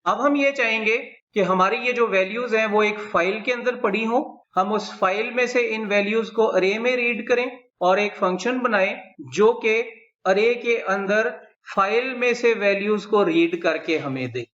अब हम ये चाहेंगे कि हमारी ये जो वैल्यूज हैं वो एक फाइल के अंदर पड़ी हो, हम उस फाइल में से इन वैल्यूज को अरे में रीड करें और एक फंक्शन बनाएं जो कि अरे के अंदर फाइल में से वैल्यूज को रीड करके हमें दे।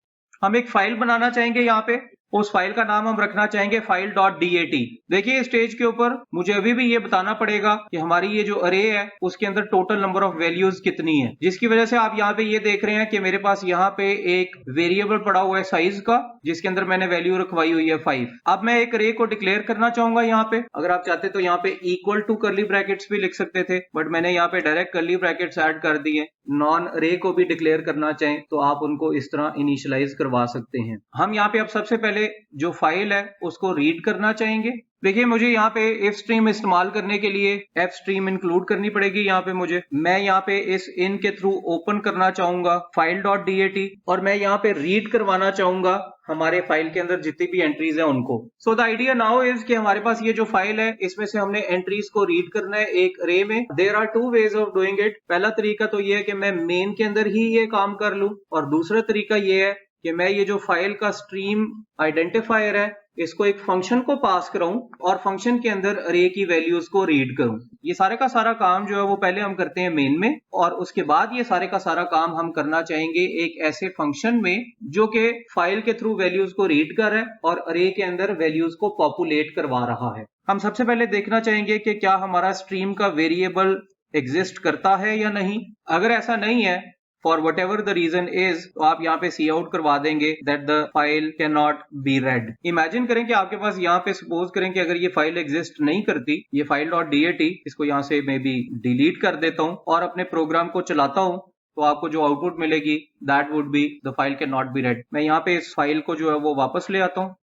हम एक फाइल बनाना चाहेंगे यहाँ पे, उस फाइल का नाम हम रखना चाहेंगे फाइल डॉट dat। देखिए स्टेज के ऊपर मुझे अभी भी ये बताना पड़ेगा कि हमारी ये जो अरे है उसके अंदर टोटल नंबर ऑफ वैल्यूज कितनी है, जिसकी वजह से आप यहाँ पे ये देख रहे हैं कि मेरे पास यहाँ पे एक वेरिएबल पड़ा हुआ है साइज का, जिसके अंदर मैंने वैल्यू रखवाई हुई है 5। अब मैं एक अरे को डिक्लेयर करना चाहूंगा यहाँ पे, अगर आप चाहते तो यहाँ पे इक्वल टू करली ब्रैकेट्स भी लिख सकते थे, बट मैंने यहाँ पे डायरेक्ट करली ब्रैकेट्स ऐड कर दिए। नॉन अरे को भी डिक्लेयर करना चाहें तो आप उनको इस तरह इनिशियलाइज करवा सकते हैं। हम यहाँ पे अब सबसे पहले जो फाइल है उसको रीड करना चाहेंगे। देखिए मुझे यहाँ पे इफ स्ट्रीम इस्तेमाल करने के लिए एफ स्ट्रीम इंक्लूड करनी पड़ेगी। यहाँ पे मैं यहाँ पे इस इन के थ्रू ओपन करना चाहूंगा फाइल डॉट dat और मैं यहाँ पे रीड करवाना चाहूंगा हमारे फाइल के अंदर जितनी भी एंट्रीज हैं उनको। So the idea now is कि हमारे पास ये जो फाइल है इसमें से हमने एंट्रीज को रीड करना है एक अरे में। There are two ways of doing it. पहला तरीका तो ये है कि मैं मेन के अंदर ही ये काम कर लूं, और दूसरा तरीका ये है कि मैं ये जो फाइल का स्ट्रीम आइडेंटिफायर है इसको एक फंक्शन को पास कराऊं और फंक्शन के अंदर अरे की वैल्यूज को रीड करूं। ये सारे का सारा काम जो है वो पहले हम करते हैं मेन में, और उसके बाद ये सारे का सारा काम हम करना चाहेंगे एक ऐसे फंक्शन में जो कि फाइल के थ्रू वैल्यूज को रीड कर रहा है और अरे के अंदर वैल्यूज को पॉपुलेट करवा रहा है। हम सबसे पहले देखना चाहेंगे कि क्या हमारा स्ट्रीम का वेरिएबल एग्जिस्ट करता है या नहीं। अगर ऐसा नहीं है, for whatever the reason is, तो आप यहाँ पे सी आउट करवा देंगे that the file can not be read. Imagine करें कि आपके पास यहाँ पे सपोज करें कि अगर ये फाइल एग्जिस्ट नहीं करती, ये फाइल डॉट dat, इसको यहाँ से मे बी डिलीट कर देता हूँ और अपने प्रोग्राम को चलाता हूँ, तो आपको जो आउटपुट मिलेगी that would be the file can not be red. मैं यहाँ पे इस फाइल को जो है वो वापस ले आता हूँ,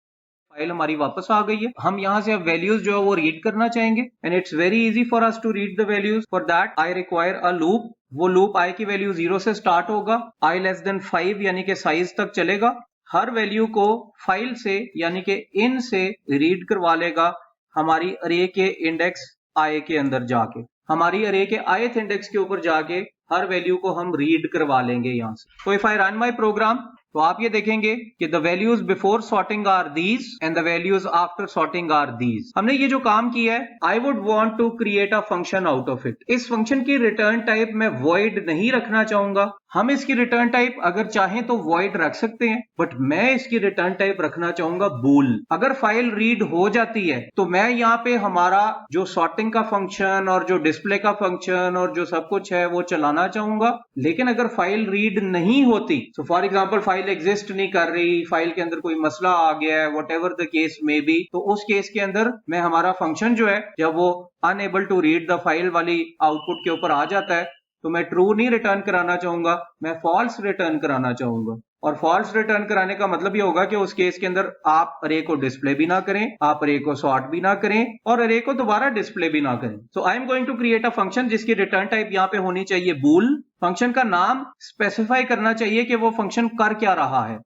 फाइल हमारी वापस आ गई है। हम यहाँ से अब वैल्यूज जो है वो रीड करना चाहेंगे and it's very easy for us to read the values. For that I require a loop. वो लूप आई की वैल्यू 0 से स्टार्ट होगा, आई लेस देन 5 यानी कि साइज तक चलेगा। हर वैल्यू को फाइल से यानी कि इन से रीड करवा लेगा हमारी अरे के इंडेक्स आई के अंदर जाके। हमारी अरे के ith इंडेक्स के ऊपर जाके हर वैल्यू को हम रीड करवा लेंगे यहाँ से। तो if I run my program, तो आप ये देखेंगे कि the values before sorting are these and the values after sorting are these. हमने ये जो काम किया है, I would want to create a function out of it. इस फंक्शन की रिटर्न टाइप मैं वॉइड नहीं रखना चाहूंगा। हम इसकी रिटर्न टाइप अगर चाहें तो वॉइड रख सकते हैं, बट मैं इसकी रिटर्न टाइप रखना चाहूंगा बूल। अगर फाइल रीड हो जाती है तो मैं यहाँ पे हमारा जो सॉर्टिंग का फंक्शन और जो डिस्प्ले का फंक्शन और जो सब कुछ है वो चलाना चाहूंगा। लेकिन अगर फाइल रीड नहीं होती, तो फॉर एग्जाम्पल फाइल एग्जिस्ट नहीं कर रही, फाइल के अंदर कोई मसला आ गया है, what ever the case may be, तो उस केस के अंदर मैं हमारा फंक्शन जो है जब वो unable to read the file वाली आउटपुट के ऊपर आ जाता है तो मैं ट्रू नहीं रिटर्न कराना चाहूंगा, मैं फॉल्स रिटर्न कराना चाहूंगा। और फॉल्स रिटर्न कराने का मतलब ये होगा कि उस केस के अंदर आप अरे को डिस्प्ले भी ना करें, आप अरे को सॉर्ट भी ना करें और अरे को दोबारा डिस्प्ले भी ना करें। So I am going to create a function जिसकी रिटर्न टाइप यहाँ पे होनी चाहिए बूल। फंक्शन का नाम स्पेसिफाई करना चाहिए कि वो फंक्शन कर क्या रहा है।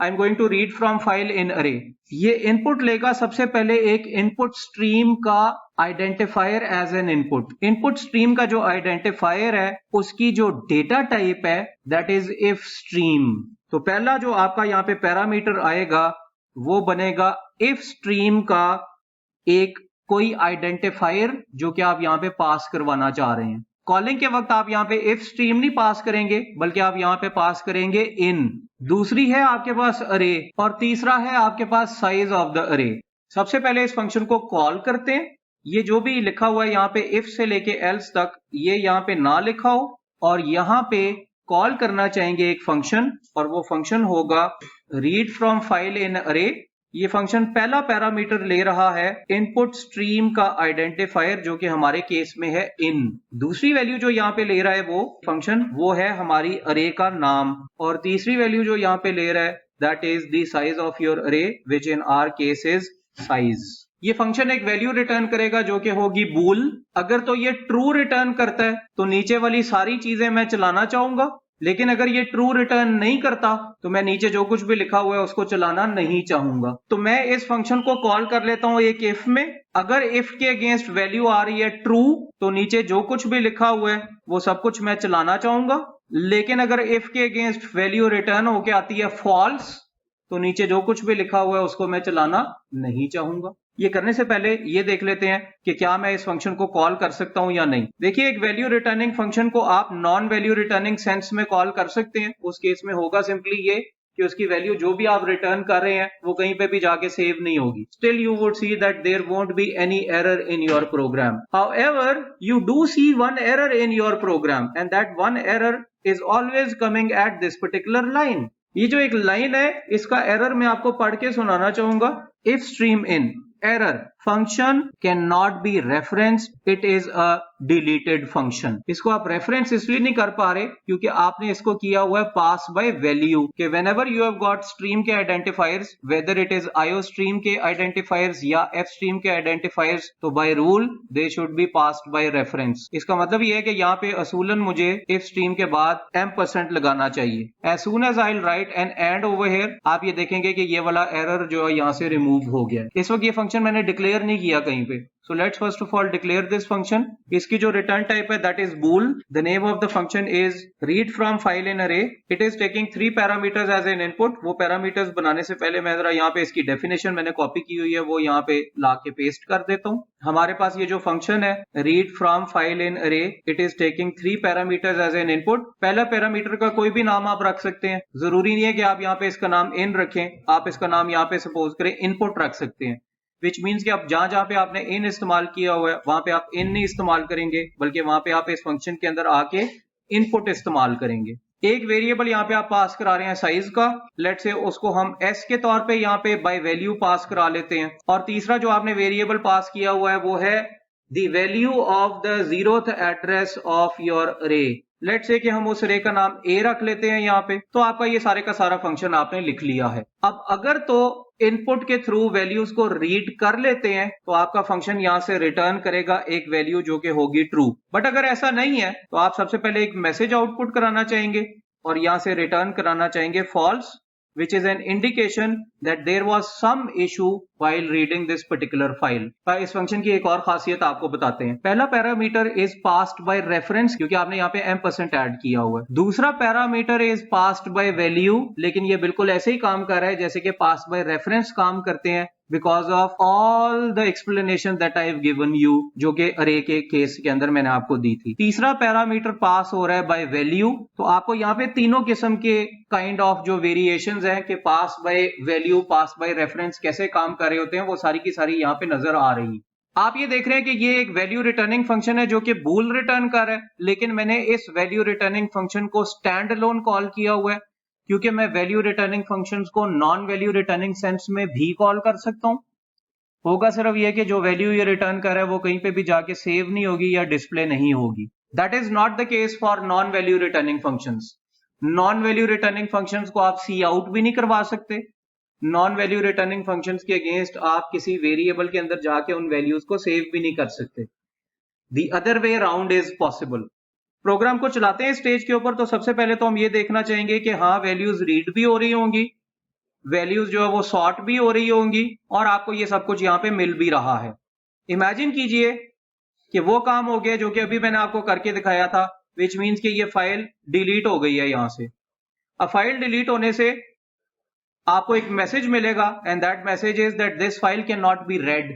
I am going to read from file in array. ये इनपुट लेगा सबसे पहले एक इनपुट स्ट्रीम का identifier as an input. Input stream का जो आइडेंटिफायर है उसकी जो डेटा टाइप है दैट इज इफ स्ट्रीम। तो पहला जो आपका यहाँ पे पैरामीटर आएगा वो बनेगा इफ स्ट्रीम का एक कोई आइडेंटिफायर जो कि आप यहाँ पे पास करवाना चाह रहे हैं। कॉलिंग के वक्त आप यहाँ पे इफ स्ट्रीम नहीं पास करेंगे, बल्कि आप यहाँ पे पास करेंगे इन। दूसरी है आपके पास अरे और तीसरा है आपके पास साइज ऑफ द अरे। सबसे पहले इस फंक्शन को कॉल करते हैं। ये जो भी लिखा हुआ है यहाँ पे इफ से लेके एल्स तक ये यहाँ पे ना लिखा हो, और यहाँ पे कॉल करना चाहेंगे एक फंक्शन और वो फंक्शन होगा read from file in array. ये फंक्शन पहला पैरामीटर ले रहा है इनपुट स्ट्रीम का आइडेंटिफायर जो कि हमारे केस में है इन। दूसरी वैल्यू जो यहाँ पे ले रहा है वो फंक्शन वो है हमारी अरे का नाम, और तीसरी वैल्यू जो यहाँ पे ले रहा है that is the size of your array which in our case is size. ये फंक्शन एक वैल्यू रिटर्न करेगा जो कि होगी बूल। अगर तो ये ट्रू रिटर्न करता है तो नीचे वाली सारी चीजें मैं चलाना चाहूंगा, लेकिन अगर ये ट्रू रिटर्न नहीं करता तो मैं नीचे जो कुछ भी लिखा हुआ है उसको चलाना नहीं चाहूंगा। तो मैं इस फंक्शन को कॉल कर लेता हूं एक इफ में। अगर इफ के अगेंस्ट वैल्यू आ रही है ट्रू तो नीचे जो कुछ भी लिखा हुआ है वो सब कुछ मैं चलाना चाहूंगा। लेकिन अगर इफ के अगेंस्ट वैल्यू रिटर्न होके आती है फॉल्स तो नीचे जो कुछ भी लिखा हुआ है उसको मैं चलाना नहीं चाहूंगा। ये करने से पहले ये देख लेते हैं कि क्या मैं इस फंक्शन को कॉल कर सकता हूं या नहीं। देखिए, एक वैल्यू रिटर्निंग फंक्शन को आप नॉन वैल्यू रिटर्निंग सेंस में कॉल कर सकते हैं। उस केस में होगा सिंपली ये कि उसकी वैल्यू जो भी आप रिटर्न कर रहे हैं वो कहीं पे भी जाके सेव नहीं होगी। Still you would see that there won't be any error in your program. However you do see one error in your program and that one error is always coming at this particular line. ये जो एक line है इसका error मैं आपको पढ़ के सुनाना चाहूंगा। If stream in error function can not B referenced, it is a deleted function. इसको आप रेफरेंस इसलिए नहीं कर पा रहे क्योंकि आपने इसको किया हुआ है पास बाय वैल्यू के whenever you have got stream के identifiers, whether it is IO stream के आइडेंटिफायर्स या एफ स्ट्रीम के आइडेंटिफायर्स, तो by rule they should be passed by reference. इसका मतलब ये है कि यहाँ पे असूलन मुझे इफ स्ट्रीम के बाद M% लगाना चाहिए। As soon as I will write an end over here, आप ये देखेंगे कि ये वाला एरर जो है यहाँ से रिमूव हो गया। इस वक्त ये फंक्शन मैंने डिक्लेयर नहीं किया कहीं पे। So let's first of all declare this function. इसकी जो return type है that is bool. The name of the function is read from file in array. It is taking 3 parameters as an input. वो parameters बनाने से पहले मैं जरा यहाँ पे इसकी definition मैंने copy की हुई है वो यहाँ पे ला के paste कर देता हूँ। हमारे पास ये जो function है read from file in array, it is taking 3 parameters as an input. पहला parameter का कोई भी नाम आप रख सकते हैं, जरूरी नहीं है कि आप यहाँ पे इसका नाम in रखें, आप इसका नाम यहाँ पे suppose करें input रख सकते हैं। विच मीन्स कि आप जहां जहां पे आपने इन इस्तेमाल किया हुआ है वहां पे आप इन नहीं इस्तेमाल करेंगे, बल्कि वहां पे आप इस फंक्शन के अंदर आके इनपुट इस्तेमाल करेंगे। एक वेरिएबल यहाँ पे आप पास करा रहे हैं साइज का, लेट से उसको हम s के तौर पे यहाँ पे बाय वैल्यू पास करा लेते हैं। और तीसरा जो आपने वेरिएबल पास किया हुआ है वो है the value of the 0th address of your अरे। लेट से कि हम उस अरे का नाम a रख लेते हैं यहाँ पे, तो आपका ये सारे का सारा फंक्शन आपने लिख लिया है। अब अगर तो इनपुट के थ्रू वैल्यूज को रीड कर लेते हैं तो आपका फंक्शन यहां से रिटर्न करेगा एक वैल्यू जो कि होगी ट्रू। बट अगर ऐसा नहीं है तो आप सबसे पहले एक मैसेज आउटपुट कराना चाहेंगे और यहां से रिटर्न कराना चाहेंगे false, which is an indication that there was some issue while reading this particular file। इस फंक्शन की एक और खासियत आपको बताते हैं। पहला parameter is passed by reference क्योंकि आपने यहाँ पे M% ऐड किया हुआ है। दूसरा parameter is passed by value, लेकिन ये बिल्कुल ऐसे ही काम कर रहा है जैसे कि पास्ड बाय रेफरेंस काम करते हैं because of all the explanation that I have given you, जो कि अरे के केस के अंदर मैंने आपको दी थी। तीसरा पैरामीटर पास हो रहा है बाय वैल्यू, तो आपको यहाँ पे तीनों किस्म के काइंड ऑफ जो वेरिएशंस हैं कि pass by value, pass by reference कैसे काम कर रहे होते हैं वो सारी की सारी यहाँ पे नजर आ रही है। आप ये देख रहे हैं कि ये एक वैल्यू रिटर्निंग फंक्शन है जो कि बूल रिटर्न कर रहा है, लेकिन मैंने इस वैल्यू रिटर्निंग फंक्शन को स्टैंड अलोन कॉल किया हुआ है क्योंकि मैं वैल्यू रिटर्निंग फंक्शंस को नॉन वैल्यू रिटर्निंग सेंस में भी कॉल कर सकता हूं। होगा सिर्फ ये कि जो वैल्यू ये रिटर्न कर रहा है वो कहीं पे भी जाके सेव नहीं होगी या डिस्प्ले नहीं होगी। That is not the case for non value returning functions. Non value returning functions को आप सी आउट भी नहीं करवा सकते। नॉन वैल्यू रिटर्निंग फंक्शंस के अगेंस्ट आप किसी वेरिएबल के अंदर जाके उन वैल्यूज को सेव भी नहीं कर सकते। The other way around is possible. Program को चलाते हैं स्टेज के ऊपर तो सबसे पहले तो हम ये देखना चाहेंगे कि हाँ वैल्यूज रीड भी हो रही होंगी, वैल्यूज जो है वो सॉर्ट भी हो रही होंगी और आपको ये सब कुछ यहाँ पे मिल भी रहा है। इमेजिन कीजिए कि वो काम हो गया जो कि अभी मैंने आपको करके दिखाया था, विच मीन्स कि ये फाइल डिलीट हो गई है यहां से। अब फाइल डिलीट होने से आपको एक मैसेज मिलेगा and that message is that this file can not be red,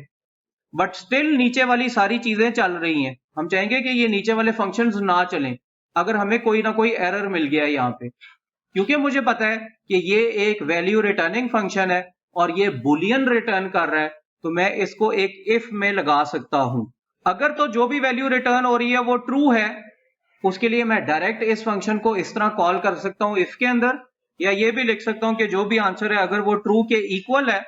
but still नीचे वाली सारी चीजें चल रही हैं। हम चाहेंगे कि ये नीचे वाले फंक्शंस ना चलें अगर हमें कोई ना कोई एरर मिल गया है यहाँ पे, क्योंकि मुझे पता है कि ये एक वैल्यू रिटर्निंग फंक्शन है और ये बुलियन रिटर्न कर रहा है, तो मैं इसको एक इफ में लगा सकता हूं। अगर तो जो भी वैल्यू रिटर्न हो रही है वो ट्रू है, उसके लिए मैं डायरेक्ट इस फंक्शन को इस तरह कॉल कर सकता हूं इफ के अंदर, या ये भी लिख सकता हूं कि जो भी आंसर है अगर वो ट्रू के इक्वल है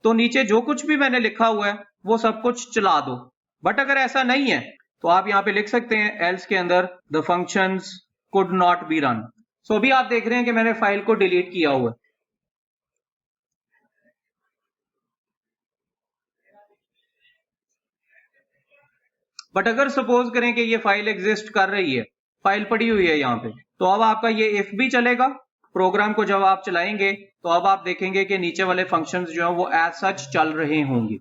तो नीचे जो कुछ भी मैंने लिखा हुआ है वो सब कुछ चला दो। बट अगर ऐसा नहीं है तो आप यहां पे लिख सकते हैं एल्स के अंदर the functions could not be run. So अभी आप देख रहे हैं कि मैंने फाइल को डिलीट किया हुआ है। बट अगर सपोज करें कि ये फाइल एग्जिस्ट कर रही है फाइल पड़ी हुई है यहाँ पे। तो अब आपका ये इफ भी चलेगा, प्रोग्राम को जब आप चलाएंगे तो अब आप देखेंगे कि नीचे वाले फंक्शंस जो हैं वो एज सच चल रहे होंगे।